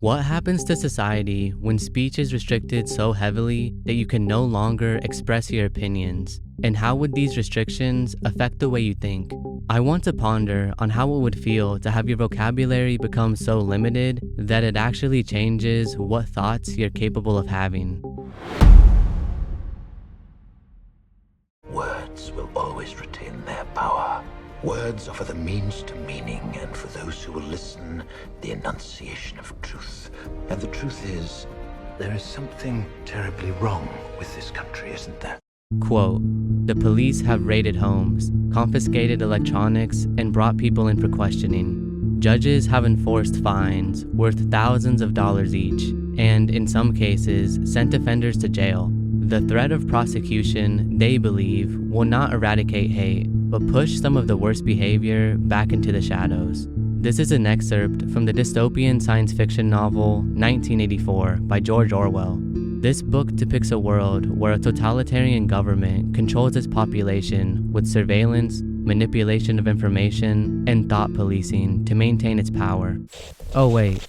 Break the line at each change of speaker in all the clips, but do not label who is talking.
What happens to society when speech is restricted so heavily that you can no longer express your opinions? And how would these restrictions affect the way you think? I want to ponder on how it would feel to have your vocabulary become so limited that it actually changes what thoughts you're capable of having.
Words will always retain their power. Words offer the means to meaning, and for those who will listen, the enunciation of truth. And the truth is, there is something terribly wrong with this country, isn't there?
Quote, "The police have raided homes, confiscated electronics, and brought people in for questioning. Judges have enforced fines worth thousands of dollars each, and in some cases, sent offenders to jail. The threat of prosecution, they believe, will not eradicate hate, but push some of the worst behavior back into the shadows." This is an excerpt from the dystopian science fiction novel 1984 by George Orwell. This book depicts a world where a totalitarian government controls its population with surveillance, manipulation of information, and thought policing to maintain its power. Oh wait,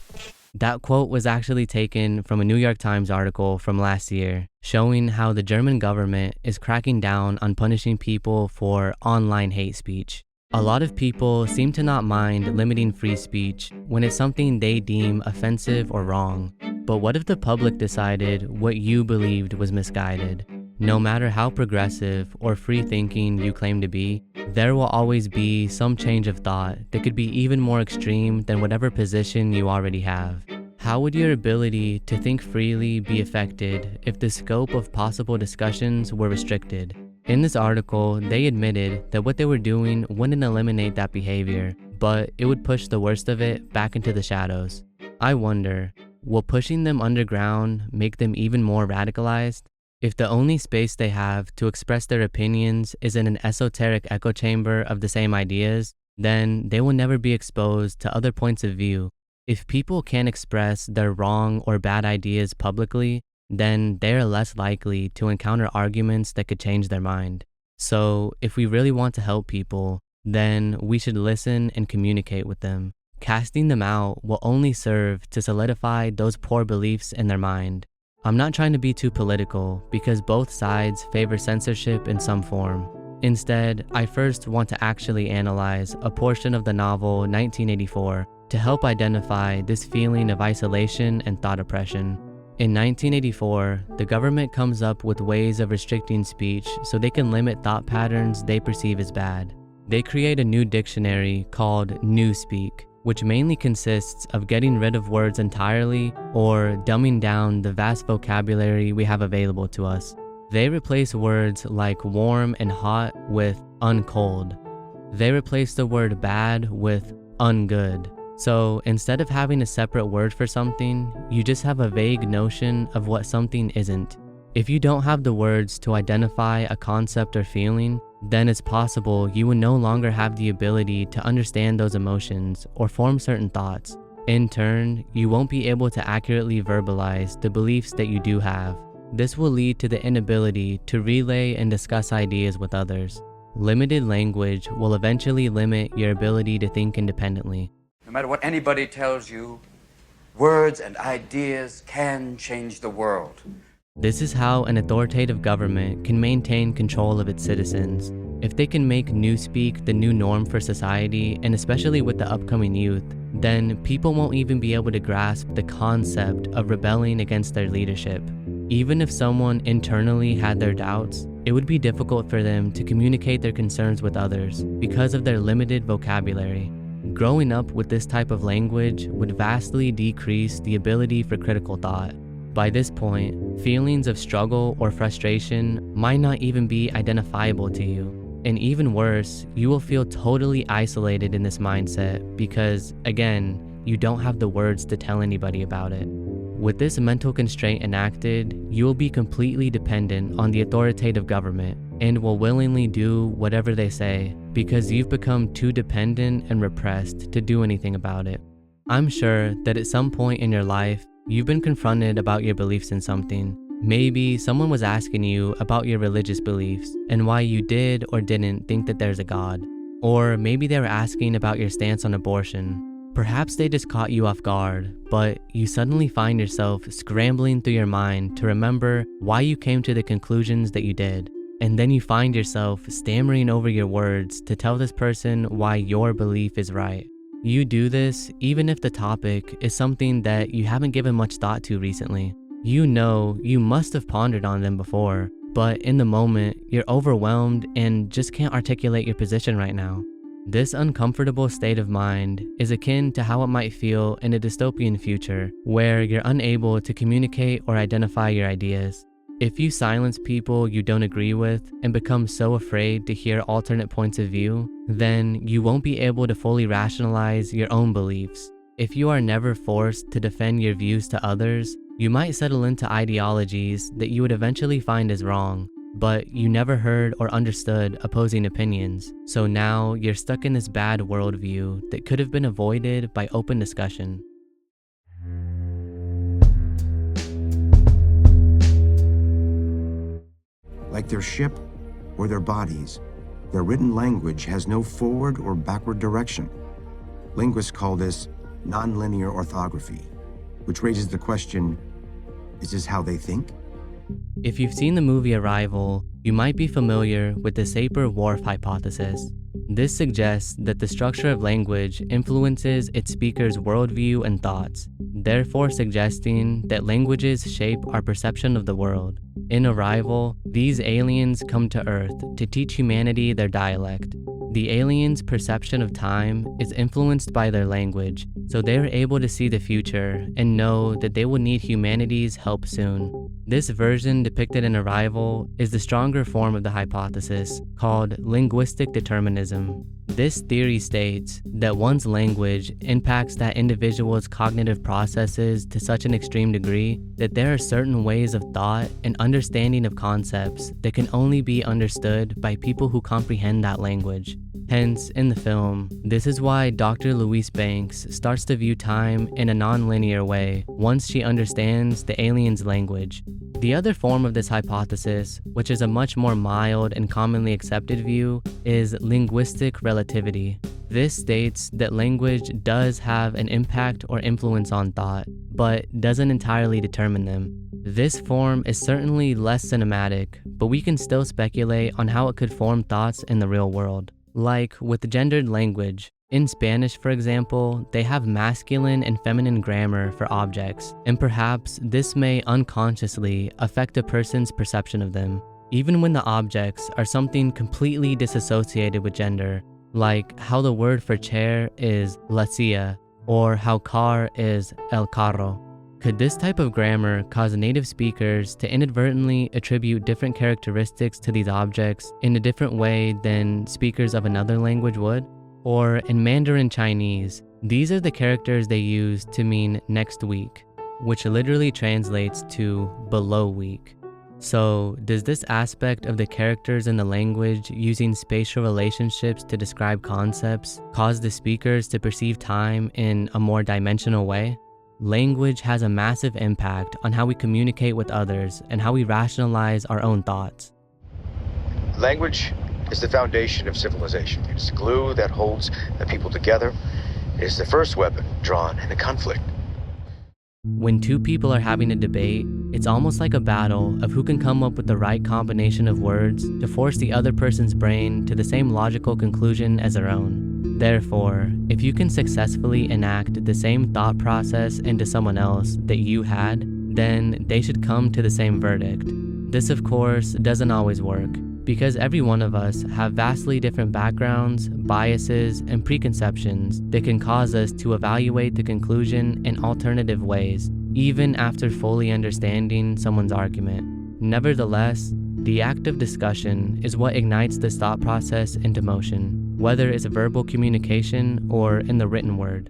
that quote was actually taken from a New York Times article from last year, showing how the German government is cracking down on punishing people for online hate speech. A lot of people seem to not mind limiting free speech when it's something they deem offensive or wrong. But what if the public decided what you believed was misguided? No matter how progressive or free-thinking you claim to be, there will always be some change of thought that could be even more extreme than whatever position you already have. How would your ability to think freely be affected if the scope of possible discussions were restricted? In this article, they admitted that what they were doing wouldn't eliminate that behavior, but it would push the worst of it back into the shadows. I wonder, will pushing them underground make them even more radicalized? If the only space they have to express their opinions is in an esoteric echo chamber of the same ideas, then they will never be exposed to other points of view. If people can't express their wrong or bad ideas publicly, then they're less likely to encounter arguments that could change their mind. So, if we really want to help people, then we should listen and communicate with them. Casting them out will only serve to solidify those poor beliefs in their mind. I'm not trying to be too political because both sides favor censorship in some form. Instead, I first want to actually analyze a portion of the novel 1984 to help identify this feeling of isolation and thought oppression. In 1984, the government comes up with ways of restricting speech so they can limit thought patterns they perceive as bad. They create a new dictionary called Newspeak, which mainly consists of getting rid of words entirely or dumbing down the vast vocabulary we have available to us. They replace words like warm and hot with uncold. They replace the word bad with ungood. So instead of having a separate word for something, you just have a vague notion of what something isn't. If you don't have the words to identify a concept or feeling, then it's possible you will no longer have the ability to understand those emotions or form certain thoughts. In turn, you won't be able to accurately verbalize the beliefs that you do have. This will lead to the inability to relay and discuss ideas with others. Limited language will eventually limit your ability to think independently.
No matter what anybody tells you, words and ideas can change the world.
This is how an authoritative government can maintain control of its citizens. If they can make newspeak the new norm for society, and especially with the upcoming youth, then people won't even be able to grasp the concept of rebelling against their leadership. Even if someone internally had their doubts, it would be difficult for them to communicate their concerns with others because of their limited vocabulary. Growing up with this type of language would vastly decrease the ability for critical thought. By this point, feelings of struggle or frustration might not even be identifiable to you. And even worse, you will feel totally isolated in this mindset because, again, you don't have the words to tell anybody about it. With this mental constraint enacted, you will be completely dependent on the authoritative government and will willingly do whatever they say because you've become too dependent and repressed to do anything about it. I'm sure that at some point in your life, you've been confronted about your beliefs in something. Maybe someone was asking you about your religious beliefs and why you did or didn't think that there's a God. Or maybe they were asking about your stance on abortion. Perhaps they just caught you off guard, but you suddenly find yourself scrambling through your mind to remember why you came to the conclusions that you did. And then you find yourself stammering over your words to tell this person why your belief is right. You do this even if the topic is something that you haven't given much thought to recently. You know you must have pondered on them before, but in the moment, you're overwhelmed and just can't articulate your position right now. This uncomfortable state of mind is akin to how it might feel in a dystopian future where you're unable to communicate or identify your ideas. If you silence people you don't agree with and become so afraid to hear alternate points of view, then you won't be able to fully rationalize your own beliefs. If you are never forced to defend your views to others, you might settle into ideologies that you would eventually find as wrong, but you never heard or understood opposing opinions, so now you're stuck in this bad worldview that could have been avoided by open discussion.
Like their ship or their bodies, their written language has no forward or backward direction. Linguists call this nonlinear orthography, which raises the question, is this how they think?
If you've seen the movie Arrival, you might be familiar with the Sapir-Whorf hypothesis. This suggests that the structure of language influences its speaker's worldview and thoughts, therefore suggesting that languages shape our perception of the world. In Arrival, these aliens come to Earth to teach humanity their dialect. The aliens' perception of time is influenced by their language, so they are able to see the future and know that they will need humanity's help soon. This version depicted in Arrival is the stronger form of the hypothesis, called linguistic determinism. This theory states that one's language impacts that individual's cognitive processes to such an extreme degree that there are certain ways of thought and understanding of concepts that can only be understood by people who comprehend that language. Hence, in the film, this is why Dr. Louise Banks starts to view time in a non-linear way once she understands the alien's language. The other form of this hypothesis, which is a much more mild and commonly accepted view, is linguistic relativity. This states that language does have an impact or influence on thought, but doesn't entirely determine them. This form is certainly less cinematic, but we can still speculate on how it could form thoughts in the real world. Like with gendered language, in Spanish, for example, they have masculine and feminine grammar for objects, and perhaps this may unconsciously affect a person's perception of them, even when the objects are something completely disassociated with gender, like how the word for chair is la silla, or how car is el carro. Could this type of grammar cause native speakers to inadvertently attribute different characteristics to these objects in a different way than speakers of another language would? Or in Mandarin Chinese, these are the characters they use to mean next week, which literally translates to below week. So, does this aspect of the characters in the language using spatial relationships to describe concepts cause the speakers to perceive time in a more dimensional way? Language has a massive impact on how we communicate with others and how we rationalize our own thoughts.
Language is the foundation of civilization. It is the glue that holds the people together. It is the first weapon drawn in a conflict.
When two people are having a debate, it's almost like a battle of who can come up with the right combination of words to force the other person's brain to the same logical conclusion as their own. Therefore, if you can successfully enact the same thought process into someone else that you had, then they should come to the same verdict. This, of course, doesn't always work, because every one of us have vastly different backgrounds, biases, and preconceptions that can cause us to evaluate the conclusion in alternative ways, even after fully understanding someone's argument. Nevertheless, the act of discussion is what ignites this thought process into motion, whether it's verbal communication or in the written word.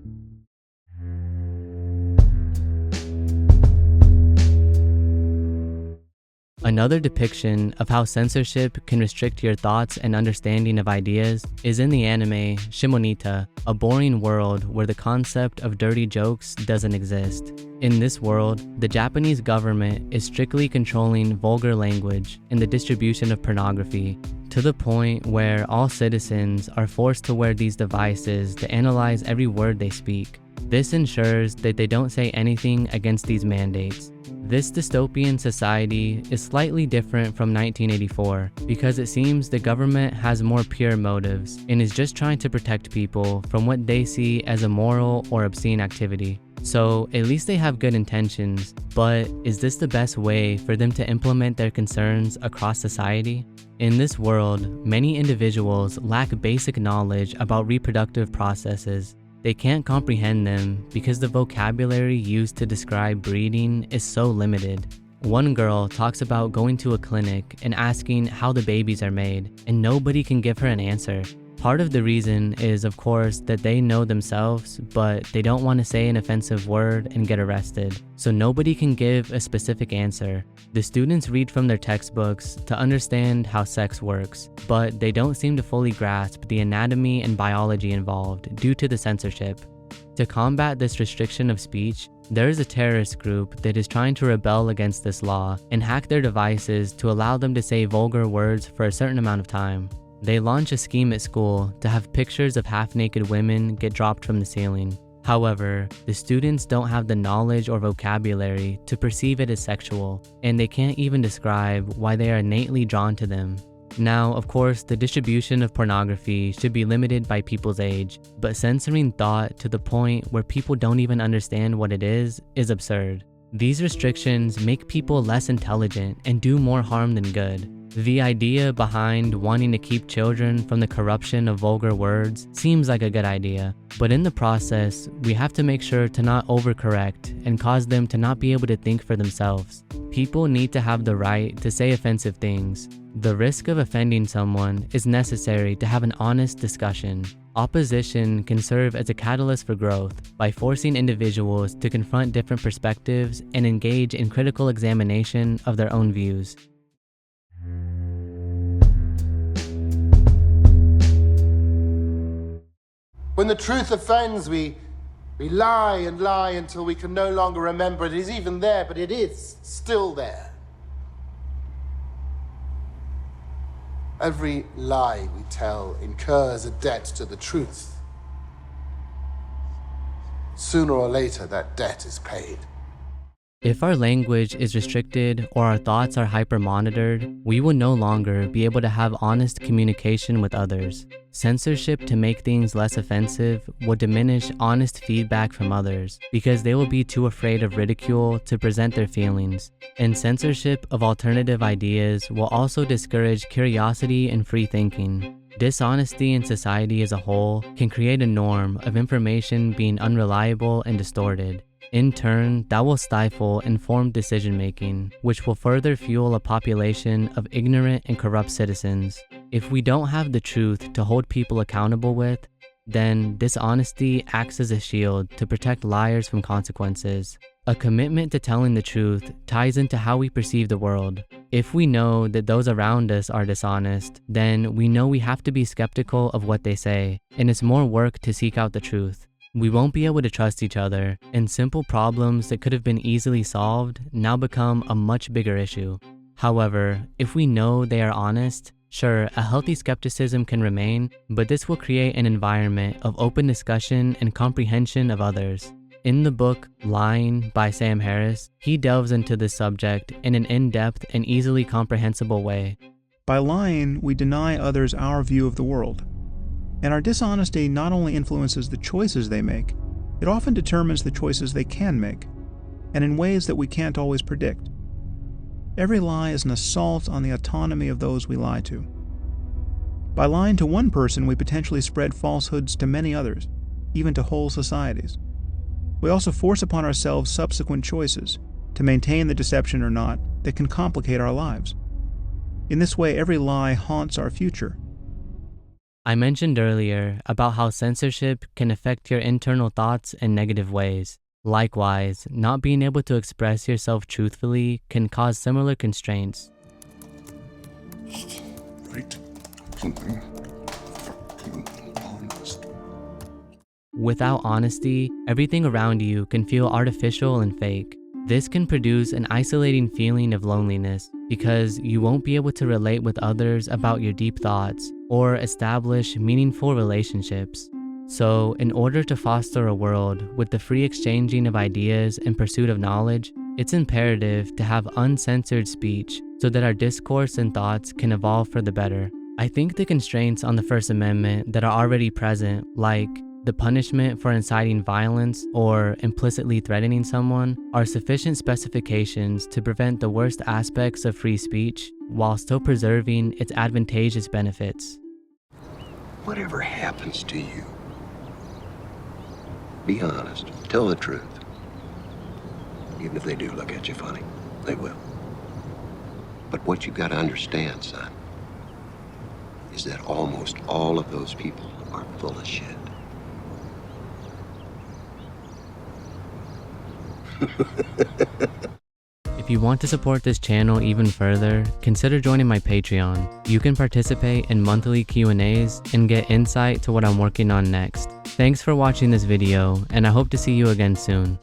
Another depiction of how censorship can restrict your thoughts and understanding of ideas is in the anime Shimoneta, a boring world where the concept of dirty jokes doesn't exist. In this world, the Japanese government is strictly controlling vulgar language and the distribution of pornography, to the point where all citizens are forced to wear these devices to analyze every word they speak. This ensures that they don't say anything against these mandates. This dystopian society is slightly different from 1984 because it seems the government has more pure motives and is just trying to protect people from what they see as immoral or obscene activity. So at least they have good intentions, but is this the best way for them to implement their concerns across society? In this world, many individuals lack basic knowledge about reproductive processes. They can't comprehend them because the vocabulary used to describe breeding is so limited. One girl talks about going to a clinic and asking how the babies are made, and nobody can give her an answer. Part of the reason is, of course, that they know themselves, but they don't want to say an offensive word and get arrested, so nobody can give a specific answer. The students read from their textbooks to understand how sex works, but they don't seem to fully grasp the anatomy and biology involved due to the censorship. To combat this restriction of speech, there is a terrorist group that is trying to rebel against this law and hack their devices to allow them to say vulgar words for a certain amount of time. They launch a scheme at school to have pictures of half-naked women get dropped from the ceiling. However, the students don't have the knowledge or vocabulary to perceive it as sexual, and they can't even describe why they are innately drawn to them. Now, of course, the distribution of pornography should be limited by people's age, but censoring thought to the point where people don't even understand what it is absurd. These restrictions make people less intelligent and do more harm than good. The idea behind wanting to keep children from the corruption of vulgar words seems like a good idea, but in the process, we have to make sure to not overcorrect and cause them to not be able to think for themselves. People need to have the right to say offensive things. The risk of offending someone is necessary to have an honest discussion. Opposition can serve as a catalyst for growth by forcing individuals to confront different perspectives and engage in critical examination of their own views.
When the truth offends, we lie and lie until we can no longer remember it is even there, but it is still there. Every lie we tell incurs a debt to the truth. Sooner or later, that debt is paid.
If our language is restricted or our thoughts are hyper-monitored, we will no longer be able to have honest communication with others. Censorship to make things less offensive will diminish honest feedback from others because they will be too afraid of ridicule to present their feelings. And censorship of alternative ideas will also discourage curiosity and free thinking. Dishonesty in society as a whole can create a norm of information being unreliable and distorted. In turn, that will stifle informed decision-making, which will further fuel a population of ignorant and corrupt citizens. If we don't have the truth to hold people accountable with, then dishonesty acts as a shield to protect liars from consequences. A commitment to telling the truth ties into how we perceive the world. If we know that those around us are dishonest, then we know we have to be skeptical of what they say, and it's more work to seek out the truth. We won't be able to trust each other, and simple problems that could have been easily solved now become a much bigger issue. However, if we know they are honest, sure, a healthy skepticism can remain, but this will create an environment of open discussion and comprehension of others. In the book Lying by Sam Harris, he delves into this subject in an in-depth and easily comprehensible way.
By lying, we deny others our view of the world. And our dishonesty not only influences the choices they make, it often determines the choices they can make, and in ways that we can't always predict. Every lie is an assault on the autonomy of those we lie to. By lying to one person, we potentially spread falsehoods to many others, even to whole societies. We also force upon ourselves subsequent choices, to maintain the deception or not, that can complicate our lives. In this way, every lie haunts our future.
I mentioned earlier about how censorship can affect your internal thoughts in negative ways. Likewise, not being able to express yourself truthfully can cause similar constraints.
Write something fucking honest.
Without honesty, everything around you can feel artificial and fake. This can produce an isolating feeling of loneliness because you won't be able to relate with others about your deep thoughts or establish meaningful relationships. So, in order to foster a world with the free exchanging of ideas and pursuit of knowledge, it's imperative to have uncensored speech so that our discourse and thoughts can evolve for the better. I think the constraints on the First Amendment that are already present, like the punishment for inciting violence or implicitly threatening someone, are sufficient specifications to prevent the worst aspects of free speech while still preserving its advantageous benefits.
Whatever happens to you, be honest. Tell the truth. Even if they do look at you funny, they will. But what you gotta understand, son, is that almost all of those people are full of shit.
If you want to support this channel even further, consider joining my Patreon. You can participate in monthly Q&As and get insight to what I'm working on next. Thanks for watching this video, and I hope to see you again soon.